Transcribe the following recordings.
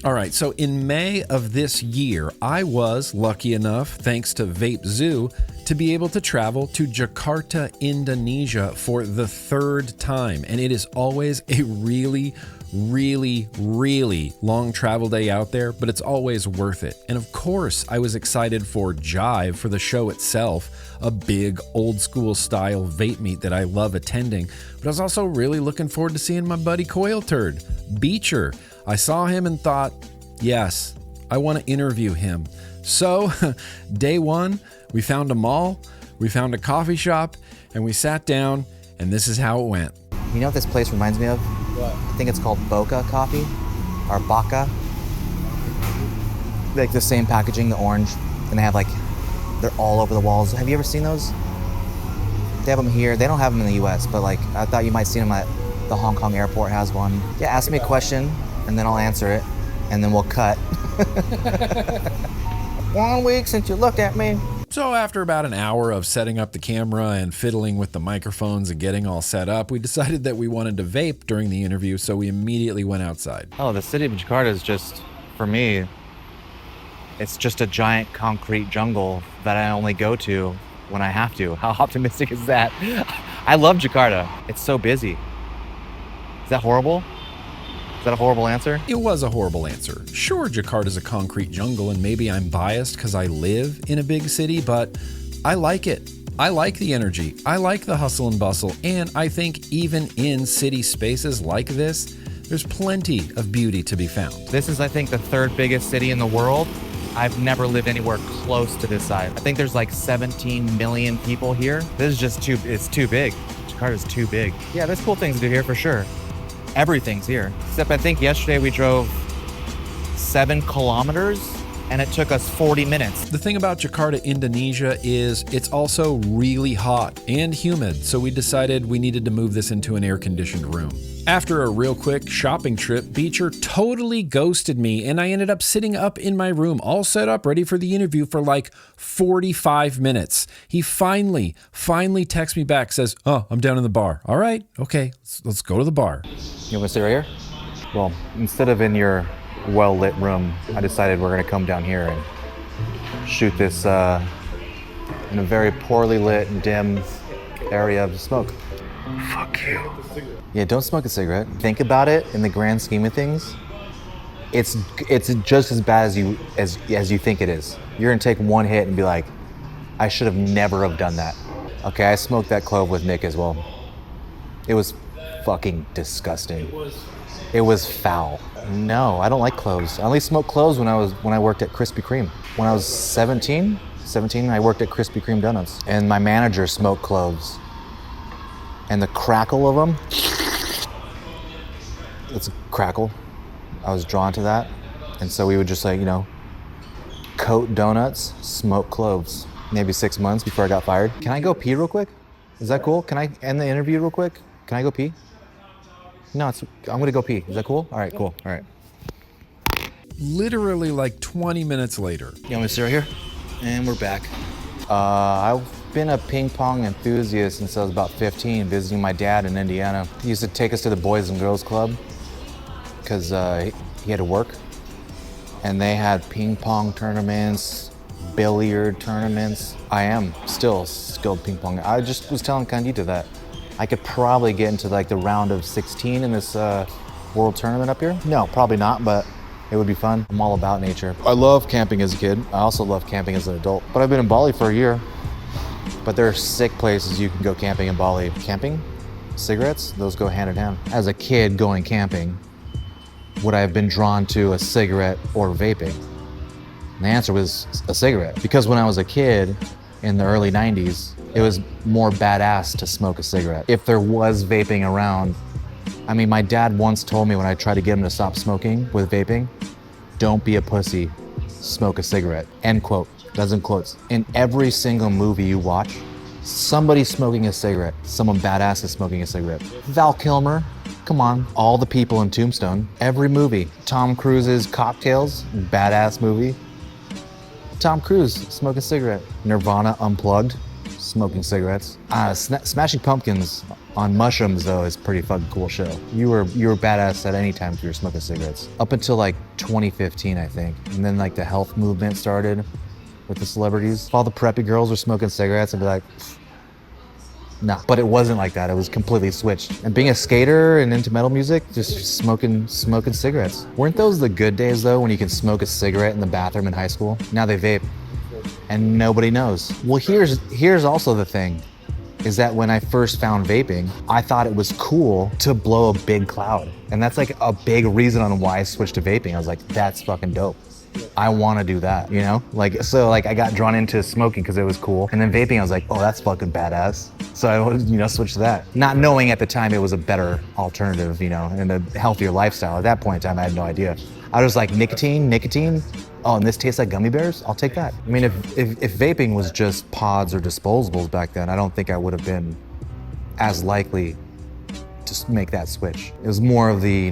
All right, so in May of this year, I was lucky enough, thanks to Vape Zoo, to be able to travel to Jakarta, Indonesia for the third time. And it is always a really long travel day out there, but it's always worth it. And of course, I was excited for Jive, for the show itself, a big old school style vape meet that I love attending. But I was also really looking forward to seeing my buddy CoilTurd, Beecher. I saw him and thought, yes, I want to interview him. So day one, we found a mall, we found a coffee shop, and we sat down, and this is how it went. You know what this place reminds me of? What? I think it's called Boca Coffee, or Baca. Like the same packaging, the orange, and they have like, they're all over the walls. Have you ever seen those? They have them here. They don't have them in the US, but like, I thought you might see them at the Hong Kong airport has one. Yeah, ask me a question, and then I'll answer it, and then we'll cut. 1 week since you looked at me. So after about an hour of setting up the camera and fiddling with the microphones and getting all set up, we decided that we wanted to vape during the interview, so we immediately went outside. Oh, the city of Jakarta is just, for me, it's just a giant concrete jungle that I only go to when I have to. How optimistic is that? I love Jakarta. It's so busy. Is that horrible? Is that a horrible answer? It was a horrible answer. Sure, Jakarta's a concrete jungle, and maybe I'm biased because I live in a big city, but I like it. I like the energy. I like the hustle and bustle, and I think even in city spaces like this, there's plenty of beauty to be found. This is, I think, the third biggest city in the world. I've never lived anywhere close to this size. I think there's like 17 million people here. This is just it's too big. Jakarta's too big. Yeah, there's cool things to do here for sure. Everything's here. Except I think yesterday we drove 7 kilometers and it took us 40 minutes. The thing about Jakarta, Indonesia is it's also really hot and humid, so we decided we needed to move this into an air-conditioned room. After a real quick shopping trip, Beecher totally ghosted me, and I ended up sitting up in my room, all set up, ready for the interview for like 45 minutes. He finally texts me back, says, "Oh, I'm down in the bar." All right, okay, let's go to the bar. You want to sit right here? Well, instead of in your well-lit room, I decided we're going to come down here and shoot this in a very poorly lit and dim area of smoke. Fuck you. Yeah, don't smoke a cigarette. Think about it in the grand scheme of things. It's just as bad as you think it is. You're gonna take one hit and be like, I should have never have done that. Okay, I smoked that clove with Nick as well. It was fucking disgusting. It was foul. No, I don't like cloves. I only smoked cloves when I worked at Krispy Kreme. When I was 17, I worked at Krispy Kreme donuts, and my manager smoked cloves. And the crackle of them, it's a crackle. I was drawn to that. And so we would just coat donuts, smoke cloves. Maybe 6 months before I got fired. Can I go pee real quick? Is that cool? Can I end the interview real quick? Can I go pee? No, I'm gonna go pee. Is that cool? All right, cool, all right. Literally like 20 minutes later. You want me to sit right here? And we're back. I've been a ping pong enthusiast since I was about 15, visiting my dad in Indiana. He used to take us to the Boys and Girls Club because he had to work. And they had ping pong tournaments, billiard tournaments. I am still skilled ping pong. I just was telling Candida that I could probably get into like the round of 16 in this world tournament up here. No, probably not, but it would be fun. I'm all about nature. I love camping as a kid. I also love camping as an adult. But I've been in Bali for a year. But there are sick places you can go camping in Bali. Camping, cigarettes, those go hand in hand. As a kid going camping, would I have been drawn to a cigarette or vaping? And the answer was a cigarette. Because when I was a kid in the early 90s, it was more badass to smoke a cigarette. If there was vaping around, I mean, my dad once told me when I tried to get him to stop smoking with vaping, don't be a pussy, smoke a cigarette, end quote. Dozen quotes. In every single movie you watch, somebody's smoking a cigarette. Someone badass is smoking a cigarette. Val Kilmer, come on. All the people in Tombstone, every movie. Tom Cruise's Cocktails, badass movie. Tom Cruise, smoking a cigarette. Nirvana Unplugged, smoking cigarettes. Smashing Pumpkins on mushrooms though is pretty fucking cool show. You were badass at any time if you were smoking cigarettes. Up until like 2015, I think. And then like the health movement started with the celebrities. If all the preppy girls were smoking cigarettes, I'd be like, nah. But it wasn't like that. It was completely switched. And being a skater and into metal music, just smoking cigarettes. Weren't those the good days though, when you can smoke a cigarette in the bathroom in high school? Now they vape, and nobody knows. Well, here's also the thing, is that when I first found vaping, I thought it was cool to blow a big cloud. And that's like a big reason on why I switched to vaping. I was like, that's fucking dope. I want to do that, you know? Like, so like I got drawn into smoking because it was cool. And then vaping, I was like, oh, that's fucking badass. So I, switched to that. Not knowing at the time it was a better alternative, and a healthier lifestyle. At that point in time, I had no idea. I was like, nicotine? Oh, and this tastes like gummy bears? I'll take that. I mean, if vaping was just pods or disposables back then, I don't think I would have been as likely to make that switch. It was more of the,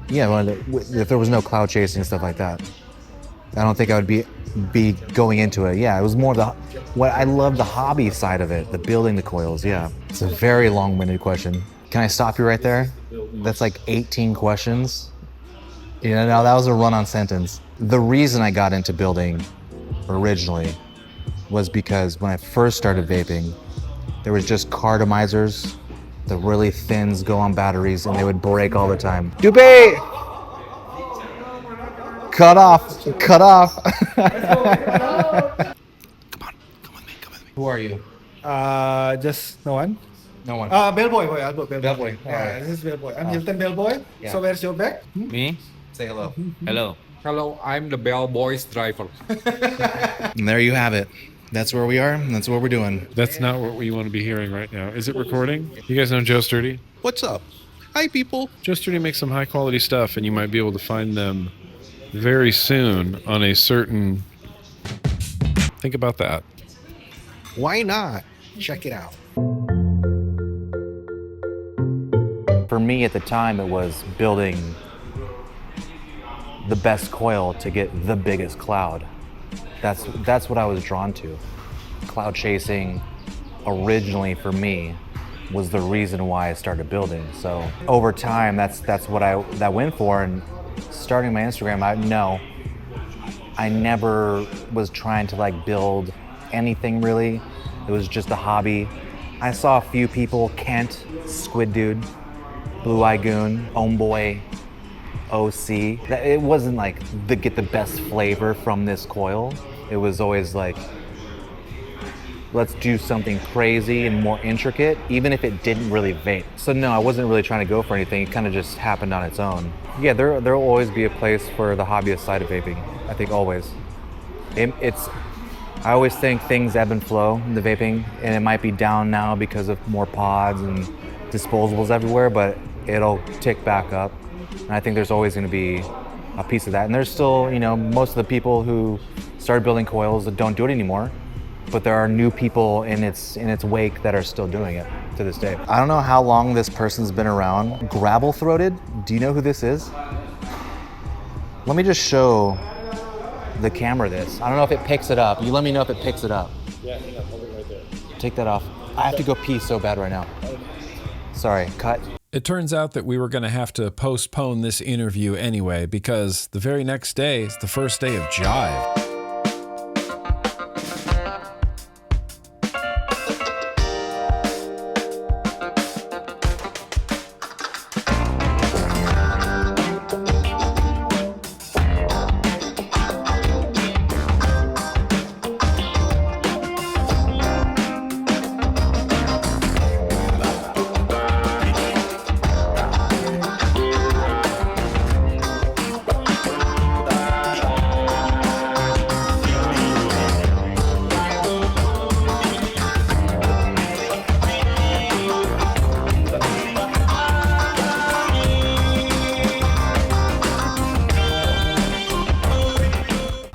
if there was no cloud chasing and stuff like that, I don't think I would be going into it. Yeah, it was more what I love, the hobby side of it, the building the coils. Yeah, it's a very long-winded question. Can I stop you right there? That's like 18 questions. No, that was a run-on sentence. The reason I got into building originally was because when I first started vaping, there was just cartomizers, the really thins go on batteries, and they would break all the time. Doobie! Cut off. Come with me. Who are you? Just no one. No one. Bellboy. Bellboy. Bellboy. Yeah, Alright. this is Bellboy. I'm Hilton Bellboy. Yeah. So where's your bag? Me? Say hello. Hello. Hello, I'm the bellboy's driver. And there you have it. That's where we are, and that's what we're doing. That's not what we want to be hearing right now. Is it recording? You guys know Joe Sturdy? What's up? Hi, people. Joe Sturdy makes some high quality stuff, and you might be able to find them very soon on a certain... Think about that. Why not? Check it out. For me at the time, it was building the best coil to get the biggest cloud. That's what I was drawn to. Cloud chasing originally for me was the reason why I started building. So over time, that's what I went for. And starting my Instagram, I never was trying to like build anything really. It was just a hobby. I saw a few people, Kent, Squid Dude, Blue Eye Goon, Homeboy, OC. It wasn't like get the best flavor from this coil. It was always like, let's do something crazy and more intricate, even if it didn't really vape. So no, I wasn't really trying to go for anything. It kind of just happened on its own. Yeah, there'll always be a place for the hobbyist side of vaping. I think always. I always think things ebb and flow in the vaping, and it might be down now because of more pods and disposables everywhere, but it'll tick back up. And I think there's always going to be a piece of that. And there's still, most of the people who started building coils that don't do it anymore, but there are new people in its wake that are still doing it to this day. I don't know how long this person's been around. Gravel Throated, do you know who this is? Let me just show the camera this. I don't know if it picks it up. You let me know if it picks it up. Yeah, hold it right there. Take that off. I have to go pee so bad right now. Sorry, cut. It turns out that we were going to have to postpone this interview anyway, because the very next day is the first day of Jive.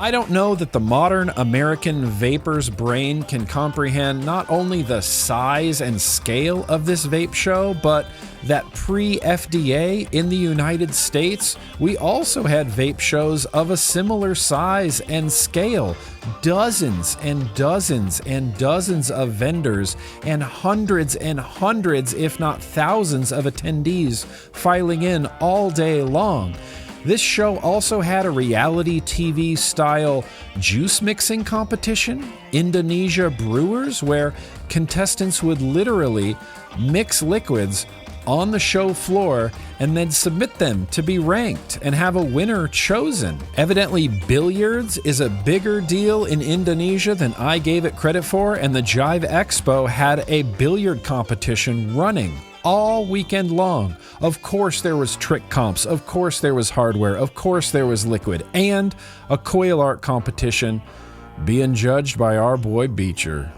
I don't know that the modern American vapor's brain can comprehend not only the size and scale of this vape show, but that pre-FDA in the United States, we also had vape shows of a similar size and scale. Dozens and dozens and dozens of vendors and hundreds, if not thousands of attendees filing in all day long. This show also had a reality TV style juice mixing competition, Indonesia Brewers, where contestants would literally mix liquids on the show floor and then submit them to be ranked and have a winner chosen. Evidently, billiards is a bigger deal in Indonesia than I gave it credit for, and the Jive Expo had a billiard competition running all weekend long. Of course there was trick comps, of course there was hardware, of course there was liquid, and a coil art competition being judged by our boy Beecher.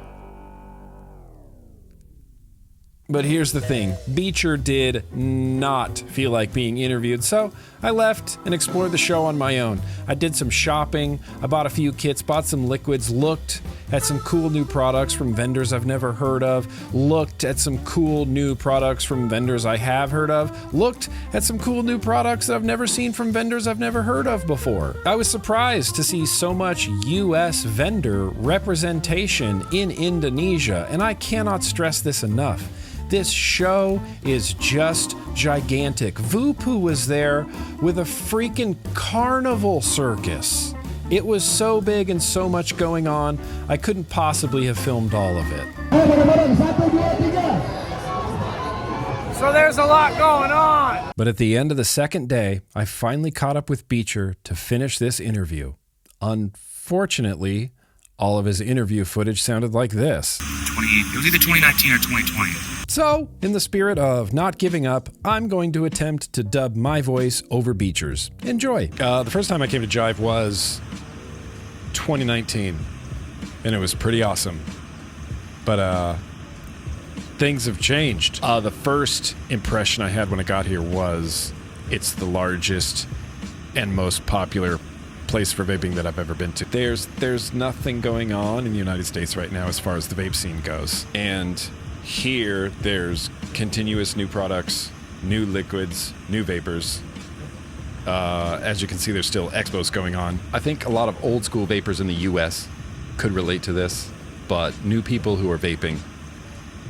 But here's the thing, Beecher did not feel like being interviewed, so I left and explored the show on my own. I did some shopping, I bought a few kits, bought some liquids, looked at some cool new products from vendors I've never heard of, looked at some cool new products from vendors I have heard of, looked at some cool new products that I've never seen from vendors I've never heard of before. I was surprised to see so much US vendor representation in Indonesia, and I cannot stress this enough. This show is just gigantic. Vupu was there with a freaking carnival circus. It was so big and so much going on, I couldn't possibly have filmed all of it. So there's a lot going on. But at the end of the second day, I finally caught up with Beecher to finish this interview. Unfortunately, all of his interview footage sounded like this. It was either 2019 or 2020. So, in the spirit of not giving up, I'm going to attempt to dub my voice over Beecher's. Enjoy. The first time I came to Jive was 2019, and it was pretty awesome. But things have changed. The first impression I had when I got here was it's the largest and most popular place for vaping that I've ever been to. There's nothing going on in the United States right now as far as the vape scene goes. And here there's continuous new products, new liquids, new vapors. As you can see, there's still expos going on. I think a lot of old school vapors in the US could relate to this, but new people who are vaping,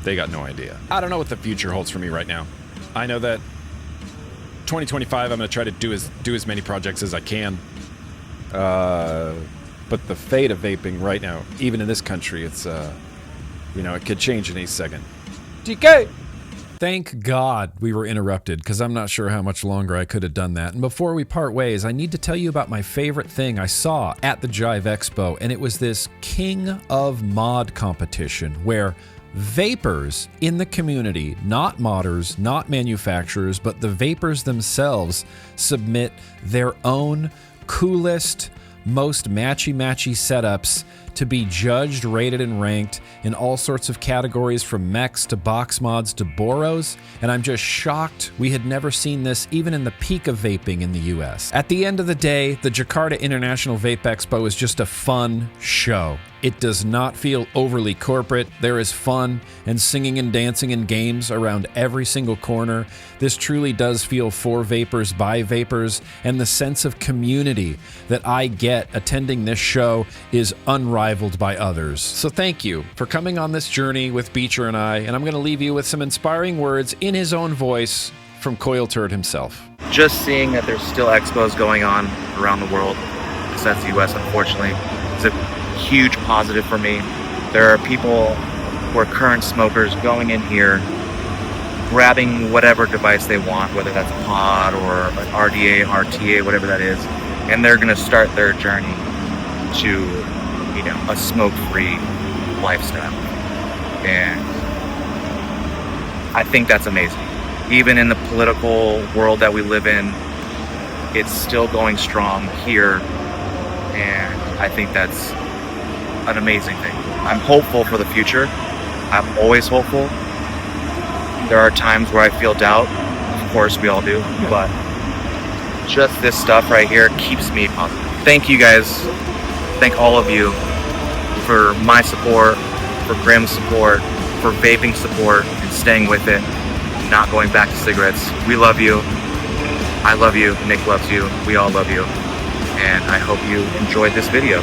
they got no idea. I don't know what the future holds for me right now. I know that 2025 I'm going to try to do as many projects as I can. But the fate of vaping right now, even in this country, it's, it could change in a second. TK! Thank God we were interrupted, because I'm not sure how much longer I could have done that. And before we part ways, I need to tell you about my favorite thing I saw at the Jive Expo, and it was this King of Mod competition, where vapors in the community, not modders, not manufacturers, but the vapors themselves submit their own coolest, most matchy-matchy setups to be judged, rated, and ranked in all sorts of categories from mechs to box mods to boros, and I'm just shocked we had never seen this even in the peak of vaping in the US. At the end of the day, the Jakarta International Vape Expo is just a fun show. It does not feel overly corporate. There is fun and singing and dancing and games around every single corner. This truly does feel for vapors by vapors, and the sense of community that I get attending this show is unrivaled by others. So thank you for coming on this journey with Beecher and I, and I'm going to leave you with some inspiring words in his own voice from CoilTurd himself. Just seeing that there's still expos going on around the world, because that's the US, unfortunately, is a huge positive for me. There are people who are current smokers going in here, grabbing whatever device they want, whether that's a pod or an RDA, RTA, whatever that is, and they're going to start their journey to, a smoke-free lifestyle. And I think that's amazing. Even in the political world that we live in, it's still going strong here, and I think that's an amazing thing. I'm hopeful for the future. I'm always hopeful. There are times where I feel doubt. Of course, we all do. But just this stuff right here keeps me positive. Thank you guys thank all of you for my support, for Grimm's support, for vaping support, and staying with it, not going back to cigarettes. We love you. I love you. Nick loves you. We all love you. And I hope you enjoyed this video.